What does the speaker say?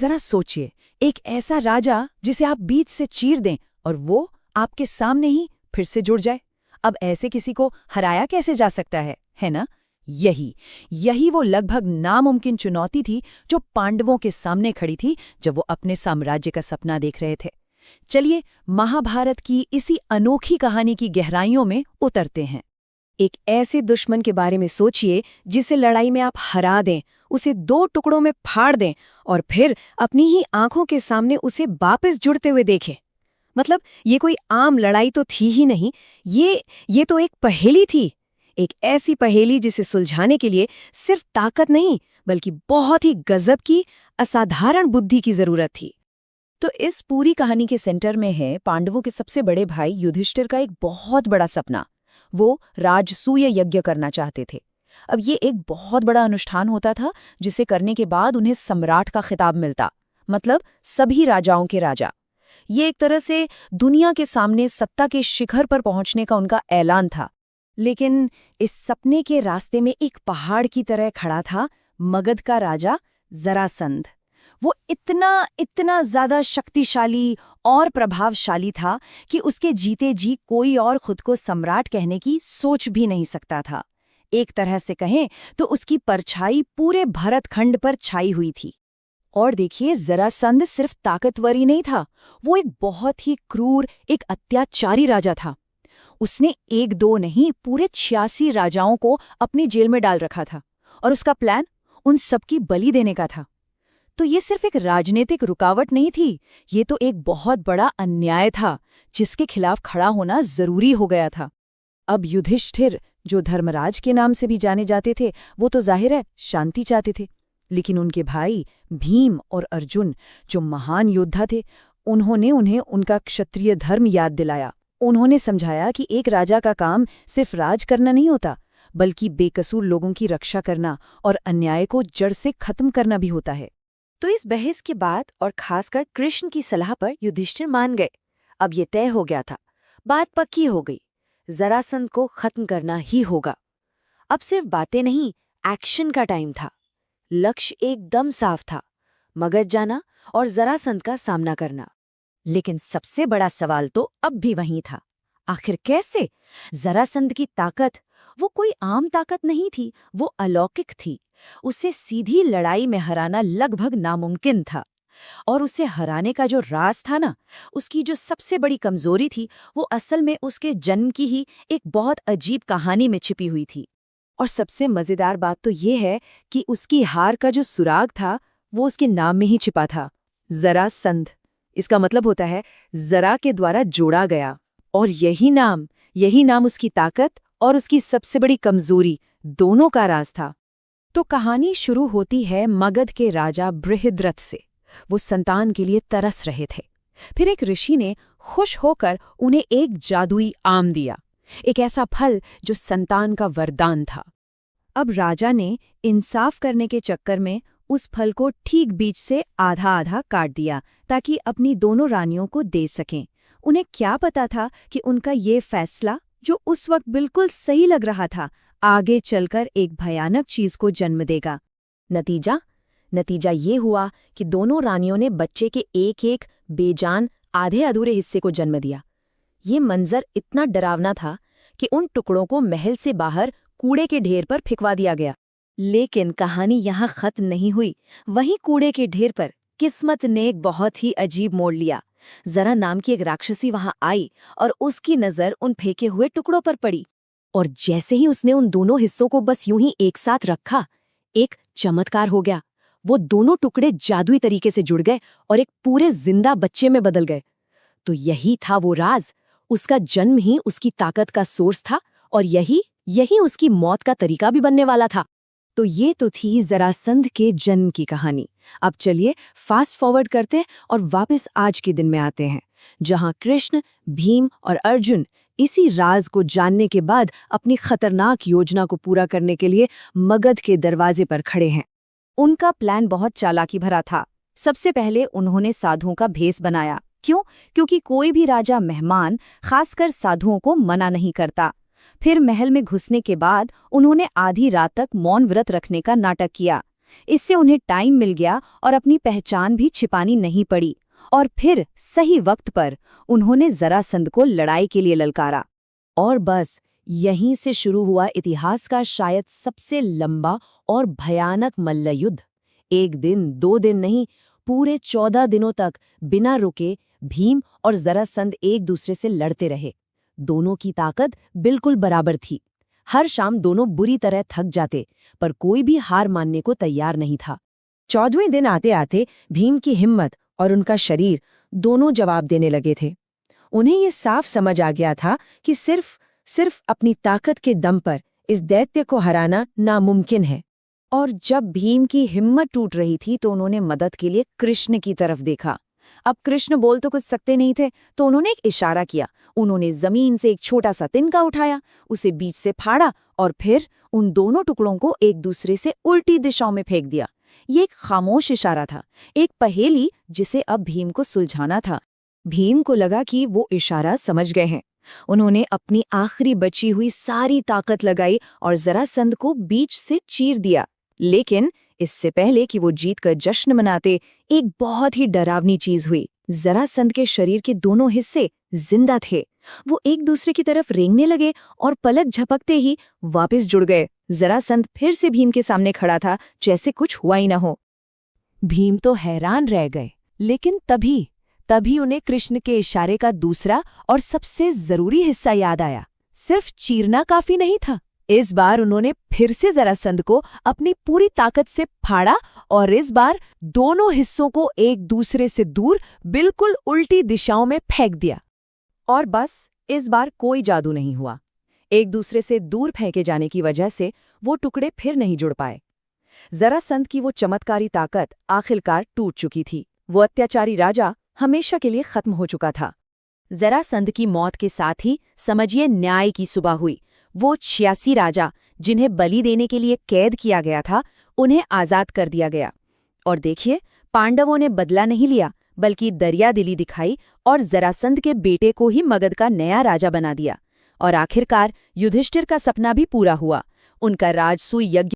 जरा सोचिए, एक ऐसा राजा जिसे आप बीच से चीर दें और वो आपके सामने ही फिर से जुड़ जाए। अब ऐसे किसी को हराया कैसे जा सकता है ना? यही वो लगभग नामुमकिन चुनौती थी जो पांडवों के सामने खड़ी थी जब वो अपने साम्राज्य का सपना देख रहे थे। चलिए महाभारत की इसी अनोखी कहानी की गहराइयों में उतरते हैं। एक ऐसे दुश्मन के बारे में सोचिए जिसे लड़ाई में आप हरा दें, उसे 2 टुकड़ों में फाड़ दें और फिर अपनी ही आंखों के सामने उसे वापस जुड़ते हुए देखें। मतलब ये कोई आम लड़ाई तो थी ही नहीं, ये तो एक पहेली थी। एक ऐसी पहेली जिसे सुलझाने के लिए सिर्फ ताकत नहीं बल्कि बहुत ही गजब की असाधारण बुद्धि की जरूरत थी। तो इस पूरी कहानी के सेंटर में है पांडवों के सबसे बड़े भाई युधिष्ठिर का एक बहुत बड़ा सपना। वो राजसूय यज्ञ करना चाहते थे। अब ये एक बहुत बड़ा अनुष्ठान होता था जिसे करने के बाद उन्हें सम्राट का खिताब मिलता, मतलब सभी राजाओं के राजा। ये एक तरह से दुनिया के सामने सत्ता के शिखर पर पहुंचने का उनका ऐलान था। लेकिन इस सपने के रास्ते में एक पहाड़ की तरह खड़ा था मगध का राजा जरासंध। वो इतना ज्यादा शक्तिशाली और प्रभावशाली था कि उसके जीते जी कोई और खुद को सम्राट कहने की सोच भी नहीं सकता था। एक तरह से कहें तो उसकी परछाई पूरे भरतखंड पर छाई हुई थी। और देखिए, जरासंध सिर्फ ताकतवर ही नहीं था, वो एक बहुत ही क्रूर, एक अत्याचारी राजा था। उसने 1-2 नहीं, पूरे 86 राजाओं को अपनी जेल में डाल रखा था और उसका प्लान उन सबकी बलि देने का था। तो ये सिर्फ एक राजनीतिक रुकावट नहीं थी, ये तो एक बहुत बड़ा अन्याय था जिसके खिलाफ खड़ा होना जरूरी हो गया था। अब युधिष्ठिर, जो धर्मराज के नाम से भी जाने जाते थे, वो तो जाहिर है शांति चाहते थे। लेकिन उनके भाई भीम और अर्जुन, जो महान योद्धा थे, उन्होंने उन्हें उनका क्षत्रिय धर्म याद दिलाया। उन्होंने समझाया कि एक राजा का काम सिर्फ राज करना नहीं होता, बल्कि बेकसूर लोगों की रक्षा करना और अन्याय को जड़ से खत्म करना भी होता है। तो इस बहस के बाद और खासकर कृष्ण की सलाह पर युधिष्ठिर मान गए। अब ये तय हो गया था, बात पक्की हो गई, जरासंध को खत्म करना ही होगा। अब सिर्फ बातें नहीं, एक्शन का टाइम था। लक्ष्य एकदम साफ था, मगध जाना और जरासंध का सामना करना। लेकिन सबसे बड़ा सवाल तो अब भी वहीं था, आखिर कैसे? जरासंध की ताकत, वो कोई आम ताकत नहीं थी, वो अलौकिक थी। उसे सीधी लड़ाई में हराना लगभग नामुमकिन था। और उसे हराने का जो राज था ना, उसकी जो सबसे बड़ी कमजोरी थी, वो असल में उसके जन्म की ही एक बहुत अजीब कहानी में छिपी हुई थी। और सबसे मजेदार बात तो ये है कि उसकी हार का जो सुराग था, वो उसके नाम में ही छिपा था, जरासंध। इसका मतलब होता है जरा के द्वारा जोड़ा गया। और यही नाम उसकी ताकत और उसकी सबसे बड़ी कमजोरी दोनों का राज था। तो कहानी शुरू होती है मगध के राजा बृहद्रथ से। वो संतान के लिए तरस रहे थे। फिर एक ऋषि ने खुश होकर उन्हें एक जादुई आम दिया, एक ऐसा फल जो संतान का वरदान था। अब राजा ने इंसाफ करने के चक्कर में उस फल को ठीक बीच से आधा आधा काट दिया ताकि अपनी दोनों रानियों को दे सकें। उन्हें क्या पता था कि उनका ये फैसला, जो उस वक्त बिल्कुल सही लग रहा था, आगे चलकर एक भयानक चीज को जन्म देगा। नतीजा ये हुआ कि दोनों रानियों ने बच्चे के एक बेजान आधे अधूरे हिस्से को जन्म दिया। ये मंजर इतना डरावना था कि उन टुकड़ों को महल से बाहर कूड़े के ढेर पर फेंकवा दिया गया। लेकिन कहानी यहाँ खत्म नहीं हुई। वहीं कूड़े के ढेर पर किस्मत ने एक बहुत ही अजीब मोड़ लिया। जरा नाम की एक राक्षसी वहां आई और उसकी नजर उन फेंके हुए टुकड़ों पर पड़ी। और जैसे ही उसने उन दोनों हिस्सों को बस यूं ही एक साथ रखा, एक चमत्कार हो गया। वो दोनों टुकड़े जादुई तरीके से जुड़ गए और एक पूरे जिंदा बच्चे में बदल गए। तो यही था वो राज। उसका जन्म ही उसकी ताकत का सोर्स था और यही उसकी मौत का तरीका भी बनने वाला था। तो ये तो थी जरासंध के जन्म की कहानी। अब चलिए फास्ट फॉरवर्ड करते हैं और वापस आज के दिन में आते हैं, जहां कृष्ण, भीम और अर्जुन इसी राज को जानने के बाद अपनी खतरनाक योजना को पूरा करने के लिए मगध के दरवाजे पर खड़े हैं। उनका प्लान बहुत चालाकी भरा था। सबसे पहले उन्होंने साधुओं का भेष बनाया। क्यों? क्योंकि कोई भी राजा मेहमान, खासकर साधुओं को मना नहीं करता। फिर महल में घुसने के बाद उन्होंने आधी रात तक मौन व्रत रखने का नाटक किया, इससे उन्हें टाइम मिल गया और अपनी पहचान भी छिपानी नहीं पड़ी। और फिर सही वक्त पर उन्होंने जरासंध को लड़ाई के लिए ललकारा। और बस यहीं से शुरू हुआ इतिहास का शायद सबसे लंबा और भयानक मल्लयुद्ध। 1 दिन 2 दिन नहीं, पूरे 14 दिनों तक बिना रुके भीम और जरासंध एक दूसरे से लड़ते रहे। दोनों की ताकत बिल्कुल बराबर थी। हर शाम दोनों बुरी तरह थक जाते, पर कोई भी हार मानने को तैयार नहीं था। 14वें दिन आते आते भीम की हिम्मत और उनका शरीर दोनों जवाब देने लगे थे। उन्हें ये साफ समझ आ गया था कि सिर्फ अपनी ताकत के दम पर इस दैत्य को हराना नामुमकिन है। और जब भीम की हिम्मत टूट रही थी तो उन्होंने मदद के लिए कृष्ण की तरफ देखा। अब कृष्ण बोल तो कुछ सकते नहीं थे, तो उन्होंने एक इशारा किया। उन्होंने जमीन से एक छोटा सा तिनका उठाया, उसे बीच से फाड़ा और फिर उन दोनों टुकड़ों को एक दूसरे से उल्टी दिशाओं में फेंक दिया। ये एक खामोश इशारा था, एक पहेली जिसे अब भीम को सुलझाना था। भीम को लगा कि वो इशारा समझ गए हैं। उन्होंने अपनी आखिरी बची हुई सारी ताकत लगाई और जरासंध को बीच से चीर दिया। लेकिन इससे पहले कि वो जीत कर जश्न मनाते, एक बहुत ही डरावनी चीज हुई। जरासंध के शरीर के दोनों हिस्से जिंदा थे। वो एक दूसरे की तरफ रेंगने लगे और पलक झपकते ही वापस जुड़ गए। जरासंध फिर से भीम के सामने खड़ा था, जैसे कुछ हुआ ही न हो। भीम तो हैरान रह गए, लेकिन तभी उन्हें कृष्ण के इशारे का दूसरा और सबसे जरूरी हिस्सा याद आया। सिर्फ चीरना काफी नहीं था। इस बार उन्होंने फिर से जरासंध को अपनी पूरी ताकत से फाड़ा और इस बार दोनों हिस्सों को एक दूसरे से दूर बिल्कुल उल्टी दिशाओं में फेंक दिया। और बस इस बार कोई जादू नहीं हुआ। एक दूसरे से दूर फेंके जाने की वजह से वो टुकड़े फिर नहीं जुड़ पाए। जरासंध की वो चमत्कारी ताकत आखिरकार टूट चुकी थी। वो अत्याचारी राजा हमेशा के लिए खत्म हो चुका था। जरासंध की मौत के साथ ही समझिए न्याय की सुबह हुई। वो 86 राजा जिन्हें बलि देने के लिए कैद किया गया था, उन्हें आजाद कर दिया गया। और देखिए, पांडवों ने बदला नहीं लिया, बल्कि दरियादिली दिखाई और जरासंध के बेटे को ही मगध का नया राजा बना दिया। और आखिरकार युधिष्ठिर का सपना भी पूरा हुआ। उनका राजसूय यज्ञ